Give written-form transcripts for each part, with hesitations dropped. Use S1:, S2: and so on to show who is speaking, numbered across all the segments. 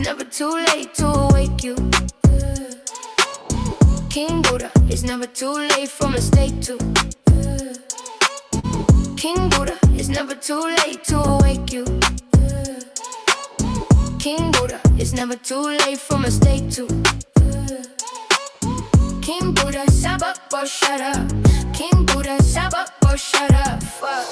S1: never too late to awake you. King Buddha, it's never too late for mistake to. King Buddha, it's never too late to awake you. King Buddha, it's never too late for mistake to. King Buddha, shut up or shut up. King Buddha, shut up or shut up. Fuck.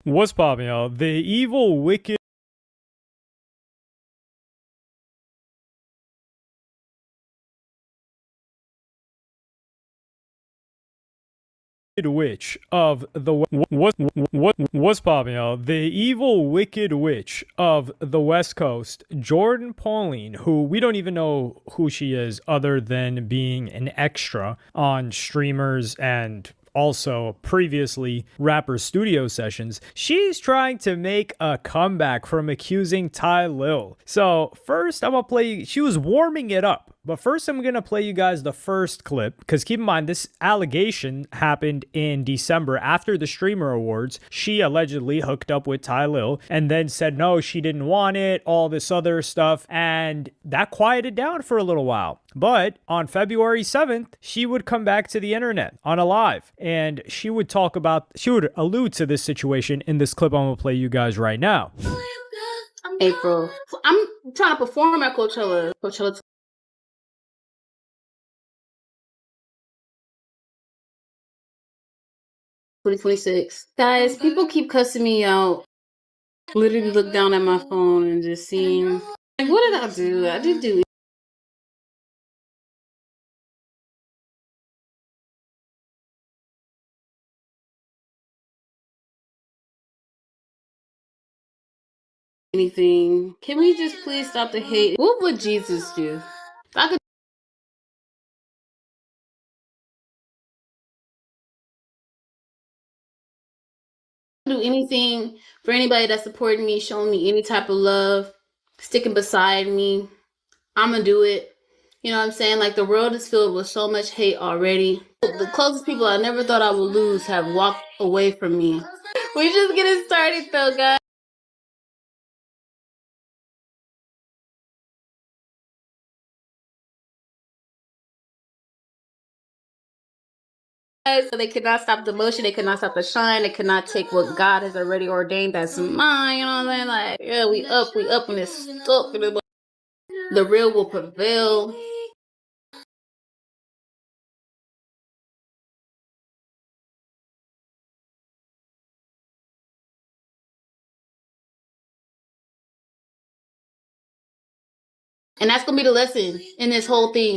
S2: What's poppin', y'all? The evil, wicked witch of the what's poppin', y'all? The evil, wicked witch of the West Coast, Jordan Pauline, who we don't even know who she is other than being an extra on streamers and also previously rapper studio sessions. She's trying to make a comeback from accusing Tylil. So first I'm gonna play, she was warming it up, but first I'm gonna play you guys the first clip, because keep in mind this allegation happened in December after the Streamer Awards. She allegedly hooked up with Tylil and then said no, she didn't want it, all this other stuff, and that quieted down for a little while. But on February 7th, she would come back to the internet on a live, and she would talk about, she would allude to this situation in this clip I'm gonna play you guys right now.
S3: April. I'm trying to perform at Coachella. 2026. Guys, people keep cussing me out. Literally look down at my phone and just seeing, like, what did I do? I didn't do anything. Can we just please stop the hate? What would Jesus do? If I could do anything for anybody that's supporting me, showing me any type of love, sticking beside me, I'm gonna do it. You know what I'm saying? Like, the world is filled with so much hate already. The closest people I never thought I would lose have walked away from me. We're just getting started though, guys. So they could not stop the motion, they could not stop the shine, they could not take what God has already ordained that's mine. You know what I'm saying? Like, yeah, we up when it's stuck. The real will prevail. And that's gonna be the lesson in this whole thing.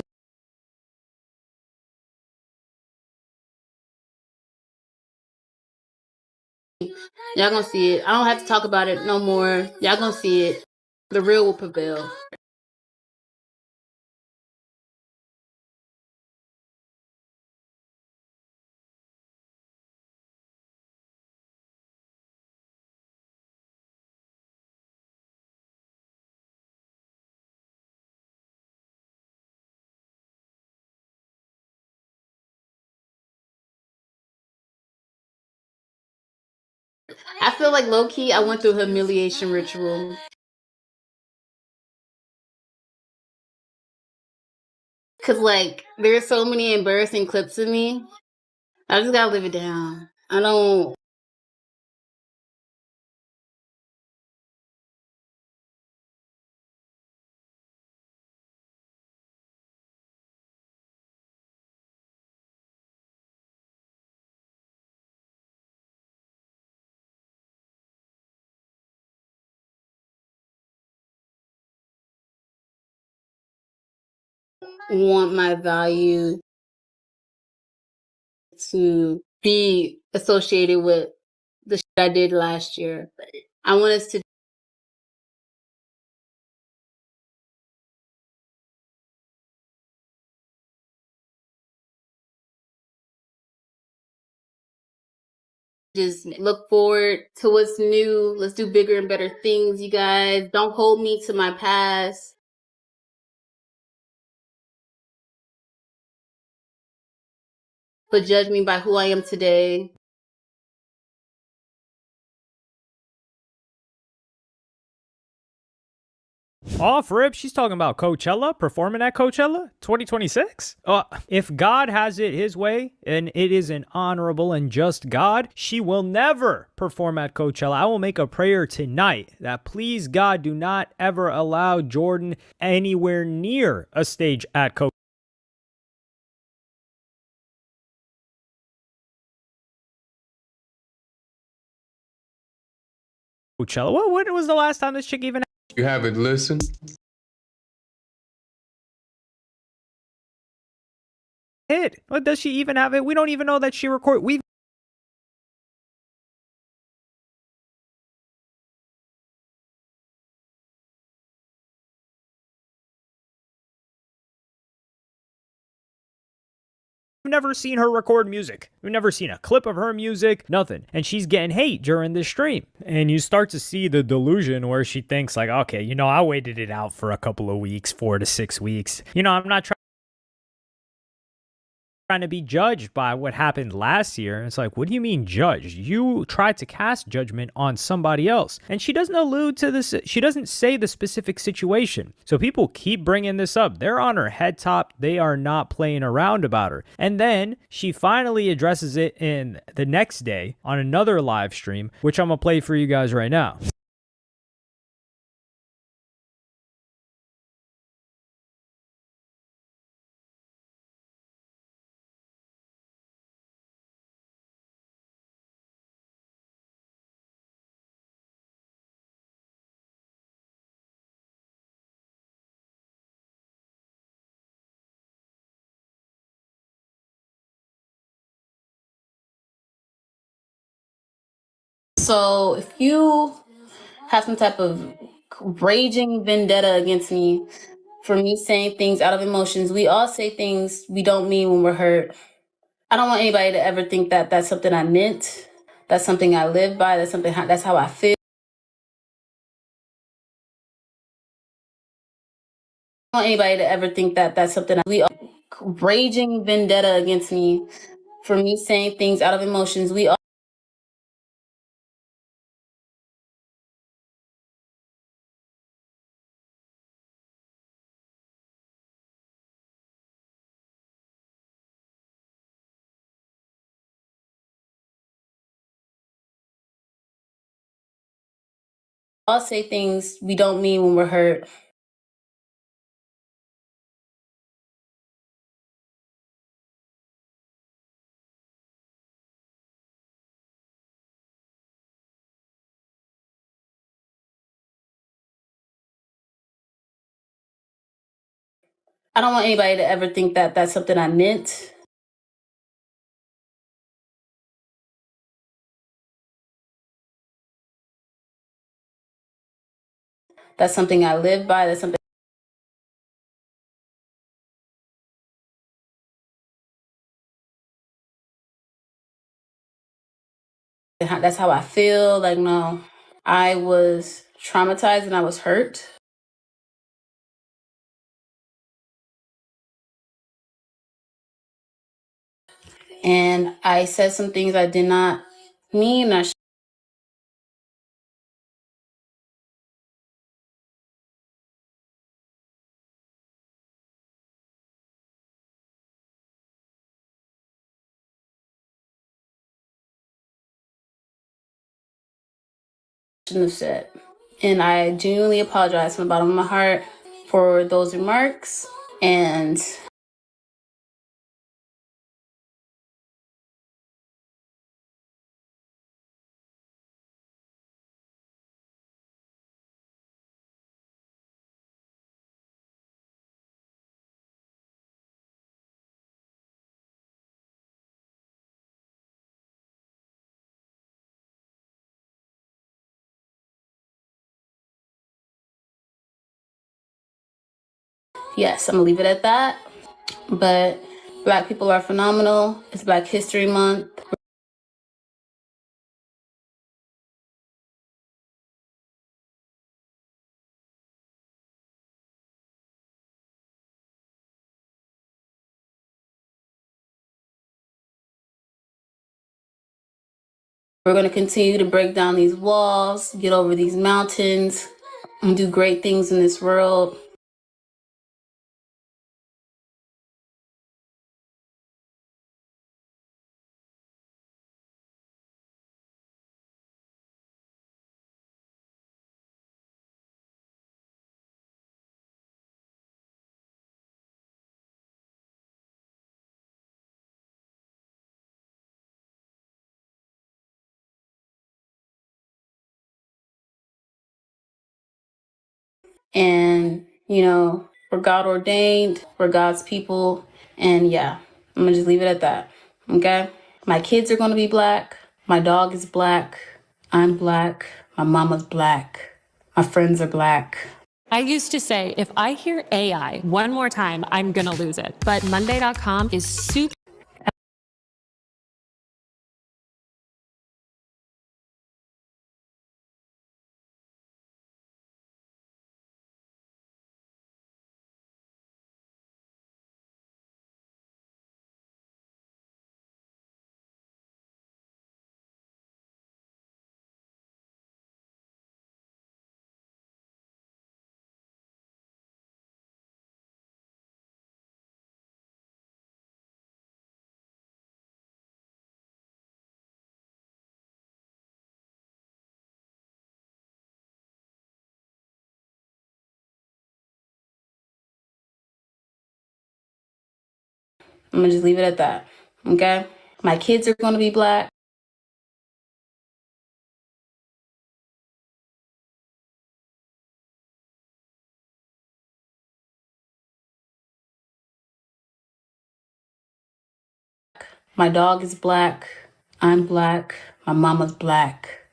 S3: Y'all gonna see it. I don't have to talk about it no more. Y'all gonna see it. The real will prevail. I feel like low key, I went through a humiliation ritual. Cause like there's so many embarrassing clips of me. I just gotta live it down. I don't want my value to be associated with the shit I did last year. I want us to just look forward to what's new. Let's do bigger and better things, you guys. Don't hold me to my past, but judge me by who I am today.
S2: Off rip, she's talking about Coachella, performing at Coachella 2026. If God has it his way, and it is an honorable and just God, she will never perform at Coachella. I will make a prayer tonight that please God do not ever allow Jordan anywhere near a stage at Coachella. When was the last time this chick even
S4: You haven't listened?
S2: hit? What does she even have it? We don't even know that she recorded. We've never seen her record music. We've never seen a clip of her music, nothing. And she's getting hate during this stream. And you start to see the delusion where she thinks like, okay, I waited it out for a couple of weeks, 4 to 6 weeks. I'm not trying to be judged by what happened last year. It's like, what do you mean judge? You tried to cast judgment on somebody else. And she doesn't allude to this. She doesn't say the specific situation. So people keep bringing this up. They're on her head top. They are not playing around about her. And then she finally addresses it in the next day on another live stream, which I'm going to play for you guys right now.
S3: So if you have some type of raging vendetta against me for me saying things out of emotions, we all say things we don't mean when we're hurt. I don't want anybody to ever think that that's something I meant. That's something I live by. That's how I feel. I don't want anybody to ever think that that's something we all raging vendetta against me for me saying things out of emotions. We all all say things we don't mean when we're hurt. I don't want anybody to ever think that that's something I meant. That's something I live by. That's something that's how I feel. Like, no, I was traumatized and I was hurt. And I said some things I did not mean. I shouldn't have said. And I genuinely apologize from the bottom of my heart for those remarks. And yes, I'm gonna leave it at that. But Black people are phenomenal. It's Black History Month. We're gonna continue to break down these walls, get over these mountains, and do great things in this world. And, you know, we're God ordained, we're God's people. And yeah, I'm gonna just leave it at that. Okay? My kids are gonna be Black. My dog is Black. I'm Black. My mama's Black. My friends are Black.
S4: I used to say, if I hear AI one more time, I'm gonna lose it. But Monday.com is super.
S3: I'm gonna just leave it at that. Okay? My kids are gonna be Black. My dog is Black. I'm Black. My mama's Black.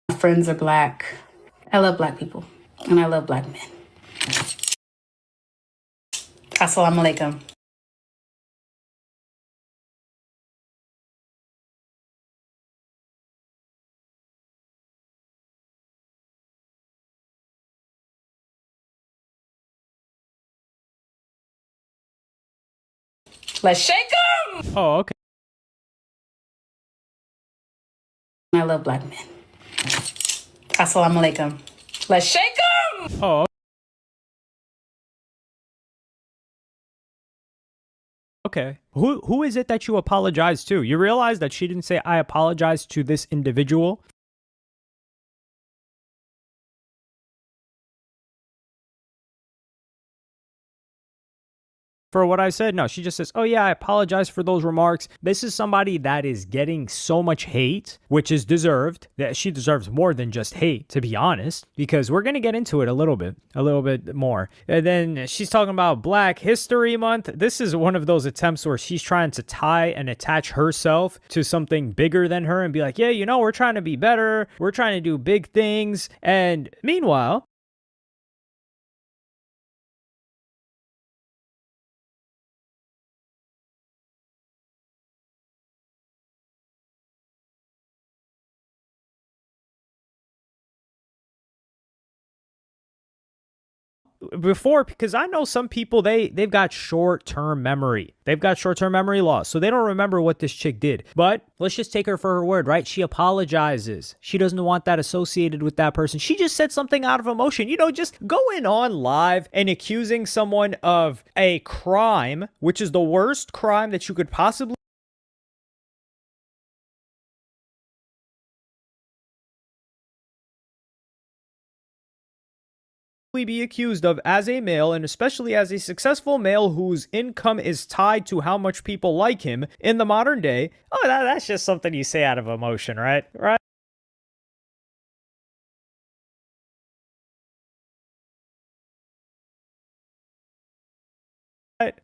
S3: My friends are Black. I love Black people. And I love Black men. Assalamu alaikum. Let's shake them!
S2: Oh, okay.
S3: I love Black men. Assalamu alaikum. Let's shake them!
S2: Oh, okay. Who is it that you apologize to? You realize that she didn't say I apologize to this individual? For what I said? No, she just says, oh yeah, I apologize for those remarks. This is somebody that is getting so much hate, which is deserved. That she deserves more than just hate, to be honest, because we're going to get into it a little bit more. And then she's talking about Black History Month. This is one of those attempts where she's trying to tie and attach herself to something bigger than her and be like, yeah, you know, we're trying to be better. We're trying to do big things. And meanwhile, before, because I know some people, they've got short-term memory. They've got short-term memory loss, so they don't remember what this chick did. But let's just take her for her word, right? She apologizes. She doesn't want that associated with that person. She just said something out of emotion. You know, just going on live and accusing someone of a crime, which is the worst crime that you could possibly be accused of as a male, and especially as a successful male whose income is tied to how much people like him in the modern day. Oh, that's just something you say out of emotion, right?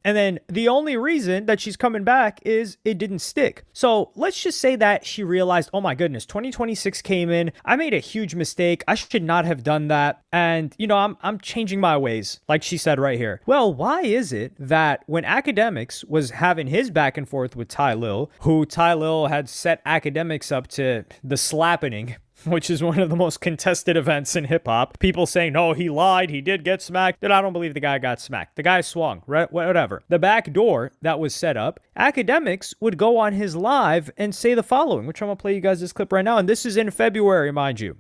S2: And then the only reason that she's coming back is it didn't stick. So let's just say that she realized, oh my goodness, 2026 came in. I made a huge mistake. I should not have done that. And, you know, I'm changing my ways, like she said right here. Well, why is it that when Academics was having his back and forth with Tylil, who Tylil had set Academics up to the slappening, which is one of the most contested events in hip-hop. People saying, no, he lied, he did get smacked. Dude, I don't believe the guy got smacked. The guy swung, right? Whatever. The back door that was set up, Academics would go on his live and say the following, which I'm going to play you guys this clip right now, and this is in February, mind you.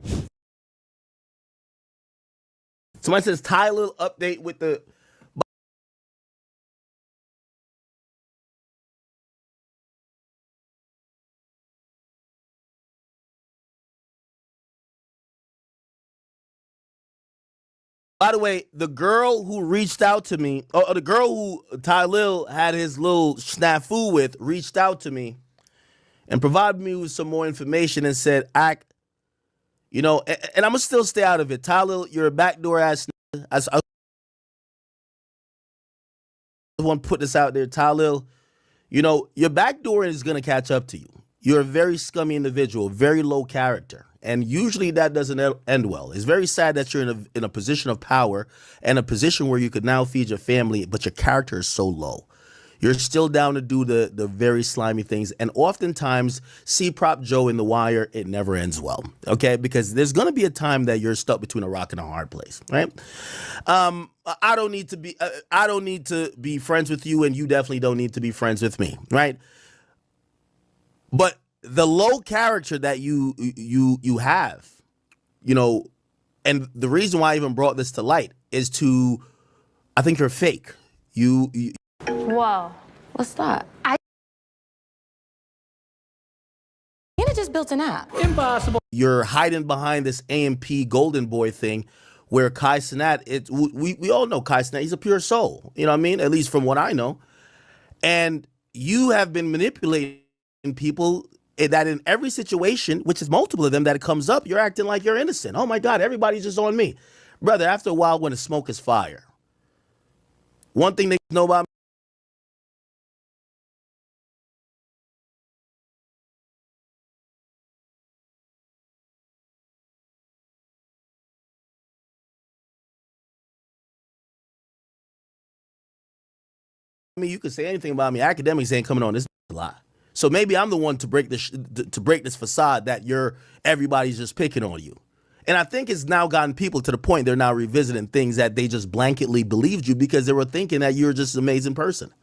S5: Somebody says Tylil update with the... By the way, the girl who reached out to me, or the girl who Tylil had his little snafu with, reached out to me and provided me with some more information and said, you know, and I'm going to still stay out of it. Tylil, you're a backdoor ass. I want to put this out there. Tylil, you know, your backdoor is going to catch up to you. You're a very scummy individual, very low character. And usually that doesn't end well. It's very sad that you're in a position of power and a position where you could now feed your family, but your character is so low. You're still down to do the very slimy things. And oftentimes, C-Prop Joe in The Wire, it never ends well, okay? Because there's going to be a time that you're stuck between a rock and a hard place, right? I don't need to be friends with you, and you definitely don't need to be friends with me, right? But the low character that you have, you know, and the reason why I even brought this to light is I think you're fake.
S6: Whoa, what's that? Tina just built an app.
S5: Impossible. You're hiding behind this AMP Golden Boy thing where Kai Cenat, we all know Kai Cenat, he's a pure soul. You know what I mean? At least from what I know. And you have been manipulating people that in every situation, which is multiple of them that it comes up, you're acting like you're innocent. Oh my God, everybody's just on me. Brother, after a while, when the smoke is fire, one thing they know about me, you can say anything about me. Academics ain't coming on this lie. So maybe I'm the one to break this facade that everybody's just picking on you. And I think it's now gotten people to the point they're now revisiting things that they just blanketly believed you because they were thinking that you're just an amazing person.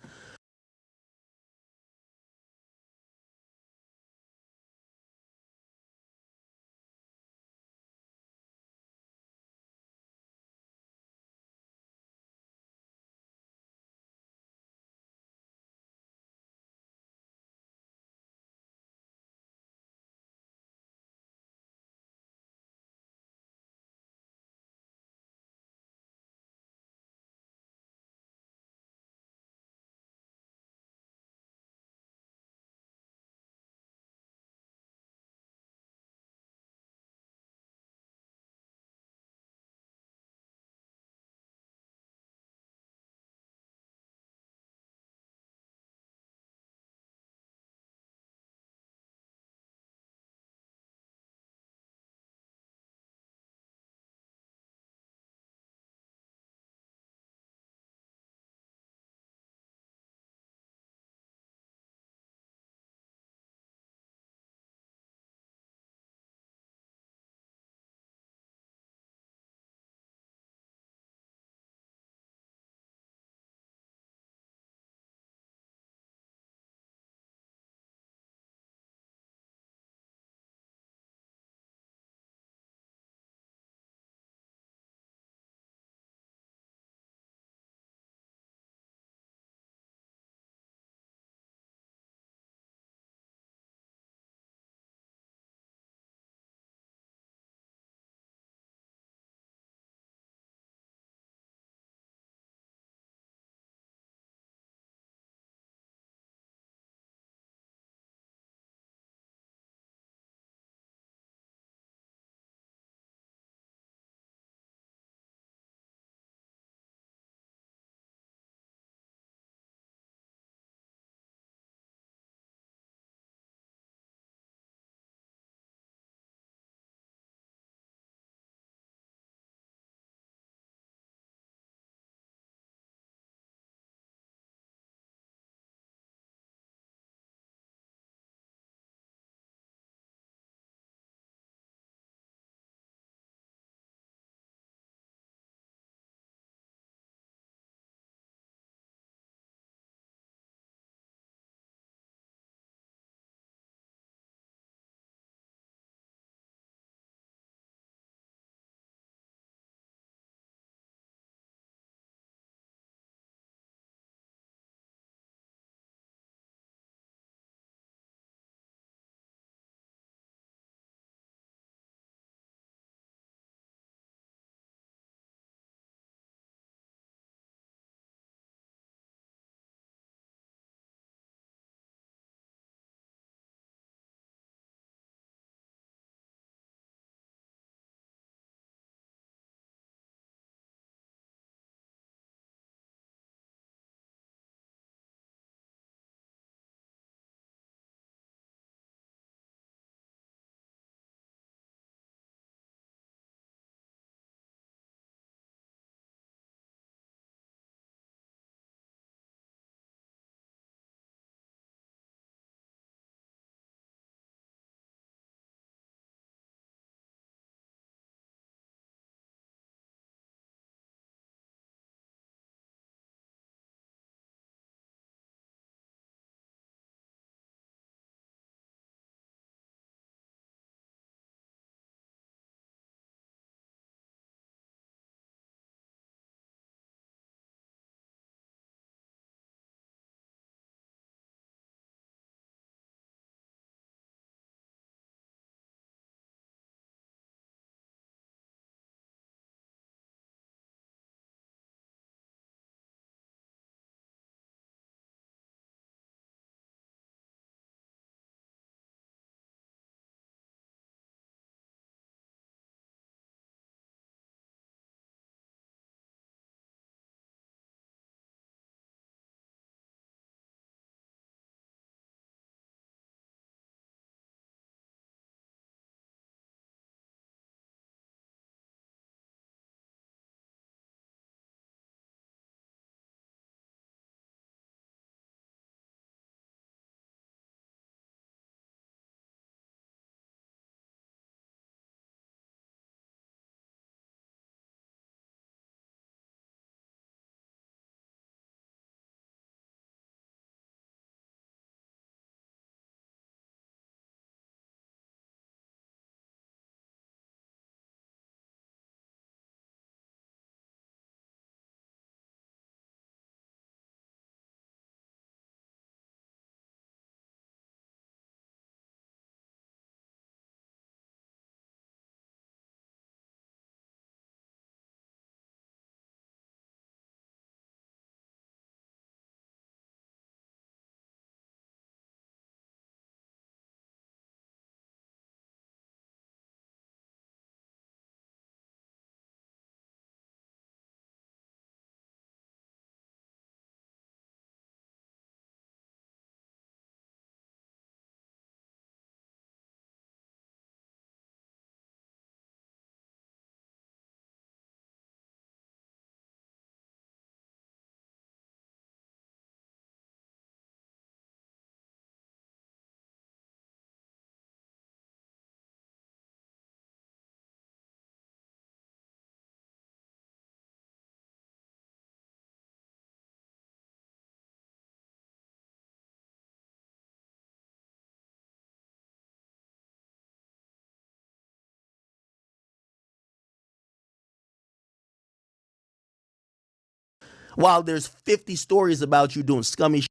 S5: while there's 50 stories about you doing scummy shit.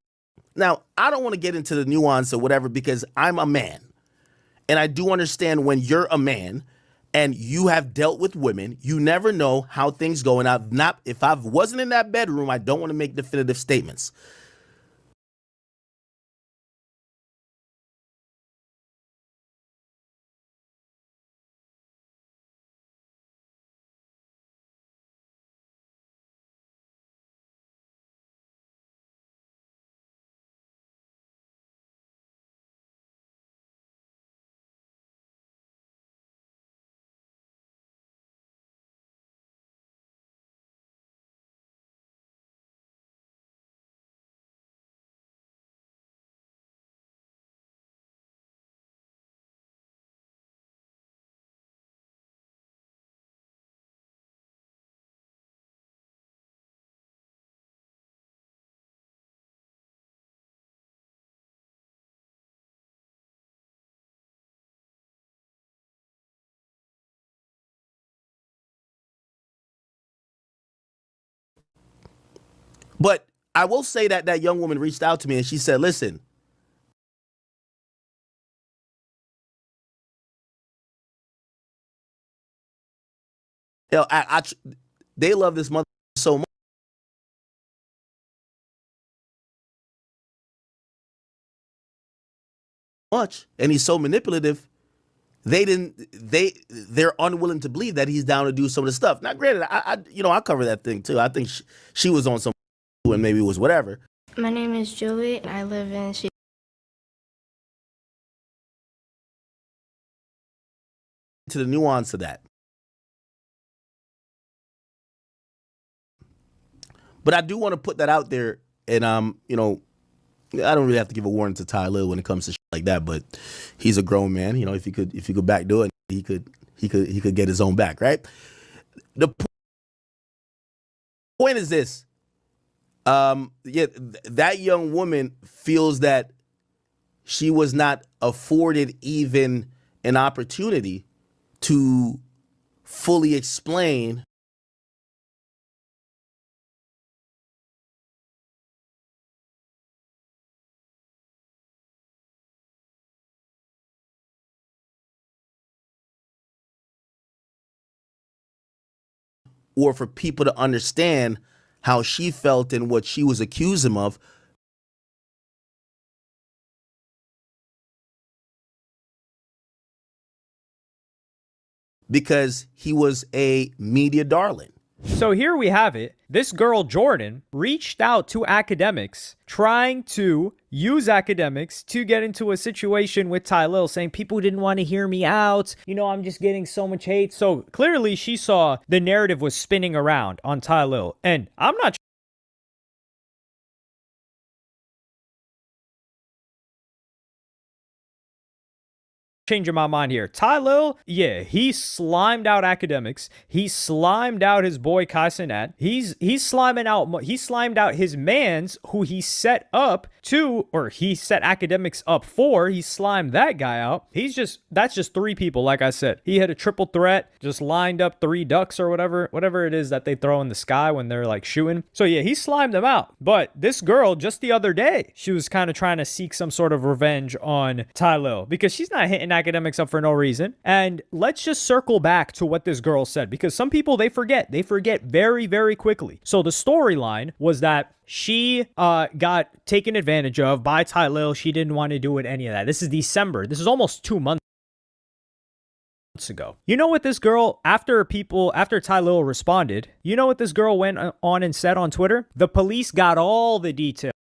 S5: Now, I don't want to get into the nuance or whatever because I'm a man. And I do understand when you're a man and you have dealt with women, you never know how things go. And if I wasn't in that bedroom, I don't want to make definitive statements. But I will say that that young woman reached out to me and she said, listen, you know, they love this mother so much and he's so manipulative. They're unwilling to believe that he's down to do some of the stuff. Now, granted, I cover that thing too. I think she was on some and maybe it was whatever.
S7: My name is Joey. I live in
S5: To the nuance of that. But I do want to put that out there, and I don't really have to give a warning to Tylil when it comes to shit like that. But he's a grown man. You know, if he could backdoor it, he could get his own back, right? The point is this: that young woman feels that she was not afforded even an opportunity to fully explain or for people to understand how she felt and what she was accused him of. Because he was a media darling.
S2: So here we have it. This girl, Jordan, reached out to academics, trying to use academics to get into a situation with Tylil, saying people didn't want to hear me out. You know, I'm just getting so much hate. So clearly she saw the narrative was spinning around on Tylil. And I'm not changing my mind here. Tylil, yeah, he slimed out academics. He slimed out his boy Kai Cenat. He's slimed out his mans who he set up to, or he set academics up for. He slimed that guy out. That's just three people, like I said. He had a triple threat, just lined up three ducks or whatever it is that they throw in the sky when they're like shooting. So yeah, he slimed them out. But this girl, just the other day, she was kind of trying to seek some sort of revenge on Tylil because she's not hitting academics up for no reason. And let's just circle back to what this girl said, because some people, they forget very, very quickly. So the storyline was that she got taken advantage of by Tylil. She didn't want to do it, any of that. This is December. This is almost 2 months ago. You know what this girl, after Tylil responded, you know what this girl went on and said on Twitter? The police got all the details.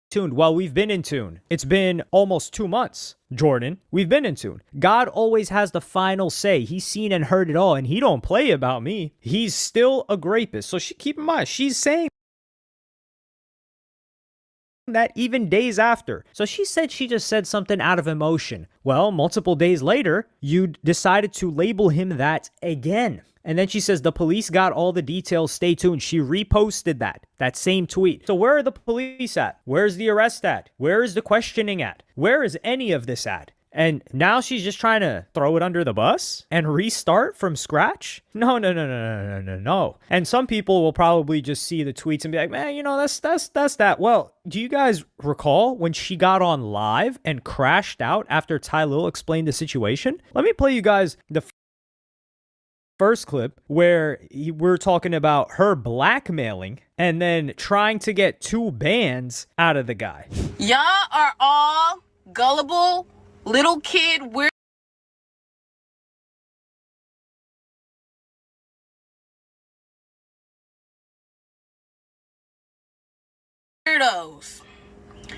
S2: Tuned while we've been in tune. It's been almost 2 months, Jordan. We've been in tune. God always has the final say. He's seen and heard it all, and he don't play about me. He's still a rapist. So keep in mind, she's saying that even days after. So she said she just said something out of emotion. Well, multiple days later, you decided to label him that again. And then she says the police got all the details. Stay tuned. She reposted that same tweet. So where are the police at? Where's the arrest at? Where is the questioning at? Where is any of this at? And now she's just trying to throw it under the bus and restart from scratch? No. And some people will probably just see the tweets and be like, man, that's that. Well, do you guys recall when she got on live and crashed out after Tylil explained the situation? Let me play you guys the first clip where we're talking about her blackmailing and then trying to get 2 bands out of the guy.
S8: Y'all are all gullible little kid weirdos.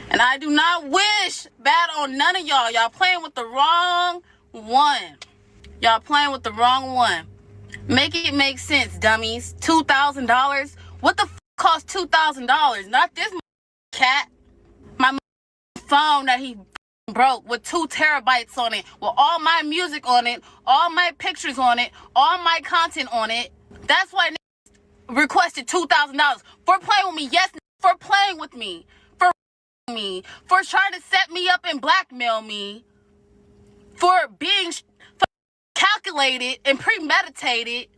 S8: And I do not wish bad on none of y'all. Y'all playing with the wrong one. Y'all playing with the wrong one. Make it make sense, dummies. $2,000? What the cost $2,000? Not this cat. My phone that he broke with 2 terabytes on it, with all my music on it, all my pictures on it, all my content on it. That's why requested $2,000 for playing with me. Yes, for playing with me, for trying to set me up and blackmail me, for being calculated and premeditated.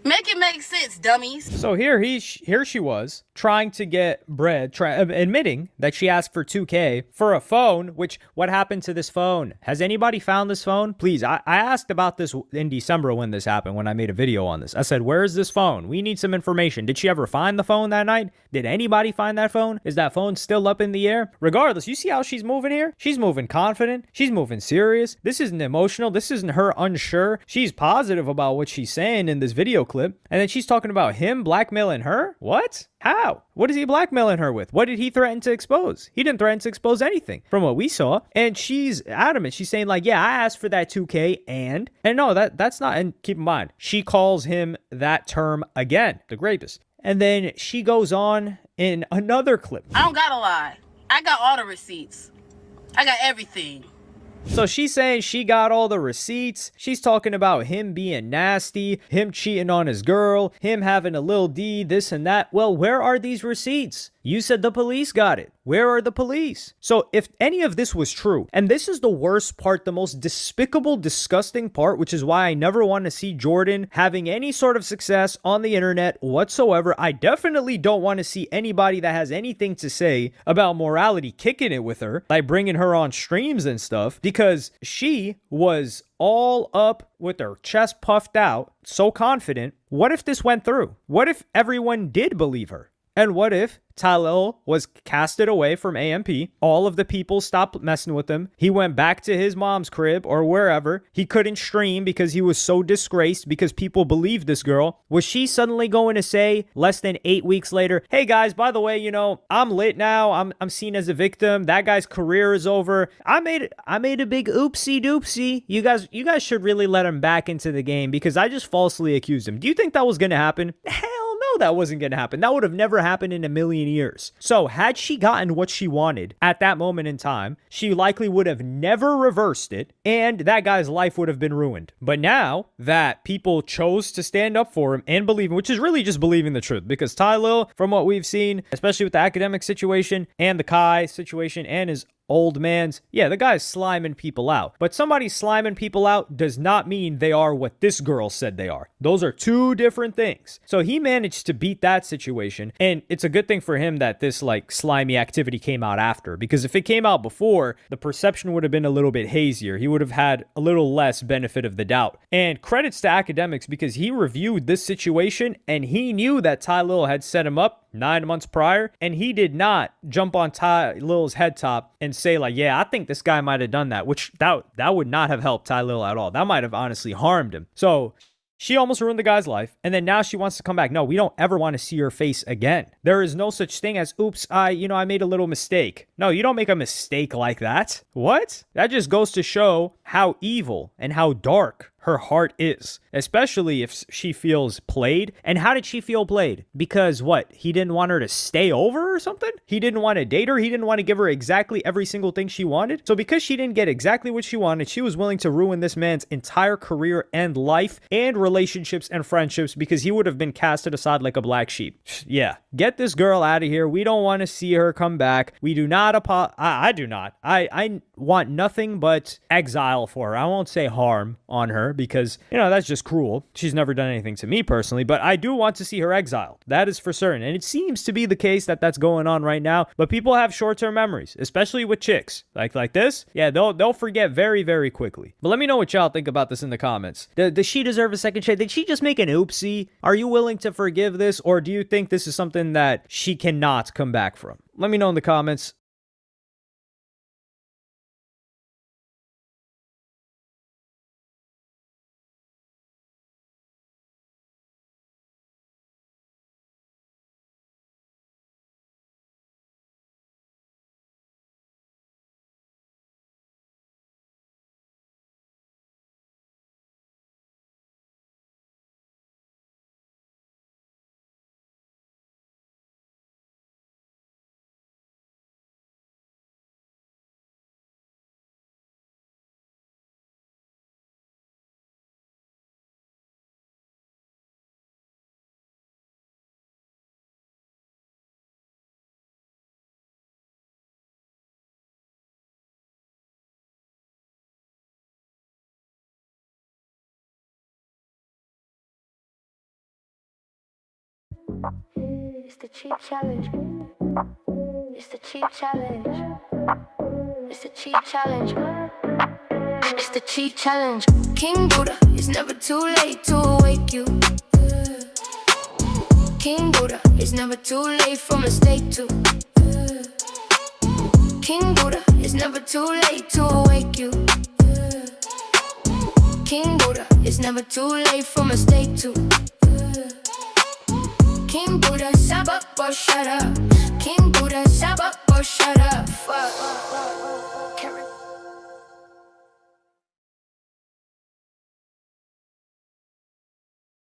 S8: Make it make sense, dummies.
S2: So here she was trying to get bread, admitting that she asked for $2K for a phone, which what happened to this phone? Has anybody found this phone? Please, I asked about this in December when this happened, when I made a video on this. I said, where is this phone? We need some information. Did she ever find the phone that night? Did anybody find that phone? Is that phone still up in the air? Regardless, you see how she's moving here? She's moving confident. She's moving serious. This isn't emotional. This isn't her unsure. She's positive about what she's saying in this video clip. And then she's talking about him blackmailing her? What? How? What is he blackmailing her with? What did he threaten to expose? He didn't threaten to expose anything from what we saw. And she's adamant. She's saying like, yeah, I asked for that 2K and no, that's not, and keep in mind, she calls him that term again, the rapist. And then she goes on in another clip.
S8: I don't gotta lie. I got all the receipts. I got everything.
S2: So she's saying she got all the receipts. She's talking about him being nasty, him cheating on his girl, him having a little D, this and that. Well, where are these receipts? You said the police got it. Where are the police? So if any of this was true, and this is the worst part, the most despicable, disgusting part, which is why I never want to see Jordan having any sort of success on the internet whatsoever. I definitely don't want to see anybody that has anything to say about morality kicking it with her, like bringing her on streams and stuff, because she was all up with her chest puffed out, so confident. What if this went through? What if everyone did believe her? And what if Tylil was casted away from AMP? All of the people stopped messing with him. He went back to his mom's crib or wherever. He couldn't stream because he was so disgraced because people believed this girl. Was she suddenly going to say less than 8 weeks later, hey guys, by the way, I'm lit now. I'm seen as a victim. That guy's career is over. I made a big oopsie doopsie. You guys should really let him back into the game because I just falsely accused him. Do you think that was going to happen? Hell no, that wasn't going to happen. That would have never happened in a million years. So had she gotten what she wanted at that moment in time, she likely would have never reversed it and that guy's life would have been ruined. But now that people chose to stand up for him and believe him, which is really just believing the truth, because Tylil, from what we've seen, especially with the academic situation and the Kai situation and his old man's, yeah, the guy's sliming people out. But somebody sliming people out does not mean they are what this girl said they are. Those are 2 different things. So he managed to beat that situation. And it's a good thing for him that this like slimy activity came out after, because if it came out before, the perception would have been a little bit hazier. He would have had a little less benefit of the doubt. And credits to academics because he reviewed this situation and he knew that Tylil had set him up 9 months prior, and he did not jump on Tylil's head top and say like, yeah, I think this guy might have done that, which that would not have helped Tylil at all. That might have honestly harmed him. So she almost ruined the guy's life, and then now she wants to come back. No, we don't ever want to see her face again. There is no such thing as, oops, I made a little mistake. No, you don't make a mistake like that. What? That just goes to show how evil and how dark her heart is, especially if she feels played. And how did she feel played? Because what? He didn't want her to stay over or something? He didn't want to date her? He didn't want to give her exactly every single thing she wanted? So because she didn't get exactly what she wanted, she was willing to ruin this man's entire career and life and relationships and friendships because he would have been casted aside like a black sheep. Yeah, get this girl out of here. We don't want to see her come back. We do not I do not. I want nothing but exile for her. I won't say harm on her because, you know, that's just cruel. She's never done anything to me personally, but I do want to see her exiled. That is for certain. And it seems to be the case that that's going on right now, but people have short-term memories, especially with chicks like this. Yeah, they'll forget very, very quickly. But let me know what y'all think about this in the comments. Does she deserve a second chance? Did she just make an oopsie? Are you willing to forgive this, or do you think this is something that she cannot come back from? Let me know in the comments.
S7: It's the cheap challenge. It's the cheap challenge. It's the cheap challenge. It's the cheap challenge.
S1: King Buddha, it's never too late to awake you. King Buddha, it's never too late for mistake to. King Buddha, it's never too late to awake you. King Buddha, it's never too late for mistake to. King Buddha, stop up or shut up. King Buddha, stop up or shut up. Fuck.